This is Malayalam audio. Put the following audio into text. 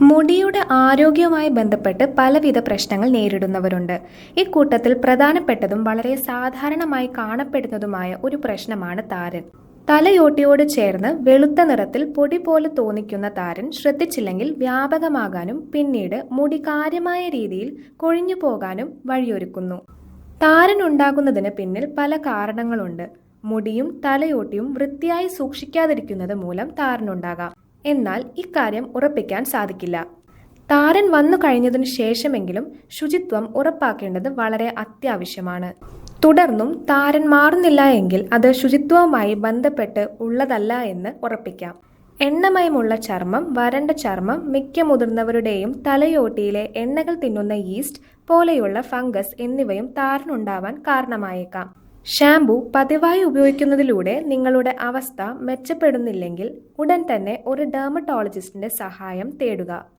മുടിയുടെ ആരോഗ്യവുമായി ബന്ധപ്പെട്ട് പലവിധ പ്രശ്നങ്ങൾ നേരിടുന്നവരുണ്ട്. ഇക്കൂട്ടത്തിൽ പ്രധാനപ്പെട്ടതും വളരെ സാധാരണമായി കാണപ്പെടുന്നതുമായ ഒരു പ്രശ്നമാണ് താരൻ. തലയോട്ടിയോട് ചേർന്ന് വെളുത്ത നിറത്തിൽ പൊടി പോലെ തോന്നിക്കുന്ന താരൻ ശ്രദ്ധിച്ചില്ലെങ്കിൽ വ്യാപകമാകാനും പിന്നീട് മുടി കാര്യമായ രീതിയിൽ കൊഴിഞ്ഞു പോകാനും വഴിയൊരുക്കുന്നു. താരൻ ഉണ്ടാകുന്നതിന് പിന്നിൽ പല കാരണങ്ങളുണ്ട്. മുടിയും തലയോട്ടിയും വൃത്തിയായി സൂക്ഷിക്കാതിരിക്കുന്നത് മൂലം താരനുണ്ടാകാം. എന്നാൽ ഇക്കാര്യം ഉറപ്പിക്കാൻ സാധിക്കില്ല. താരൻ വന്നു കഴിഞ്ഞതിനു ശേഷമെങ്കിലും ശുചിത്വം ഉറപ്പാക്കേണ്ടത് വളരെ അത്യാവശ്യമാണ്. തുടർന്നും താരൻ മാറുന്നില്ല എങ്കിൽ അത് ശുചിത്വവുമായി ബന്ധപ്പെട്ട് ഉള്ളതല്ല എന്ന് ഉറപ്പിക്കാം. എണ്ണമയമുള്ള ചർമ്മം, വരണ്ട ചർമ്മം, മിക്ക മുതിർന്നവരുടെയും തലയോട്ടിയിലെ എണ്ണകൾ തിന്നുന്ന ഈസ്റ്റ് പോലെയുള്ള ഫംഗസ് എന്നിവയും താരനുണ്ടാവാൻ കാരണമായേക്കാം. ഷാംപൂ പതിവായി ഉപയോഗിക്കുന്നതിലൂടെ നിങ്ങളുടെ അവസ്ഥ മെച്ചപ്പെടുന്നില്ലെങ്കിൽ ഉടൻ തന്നെ ഒരു ഡെർമറ്റോളജിസ്റ്റിന്റെ സഹായം തേടുക.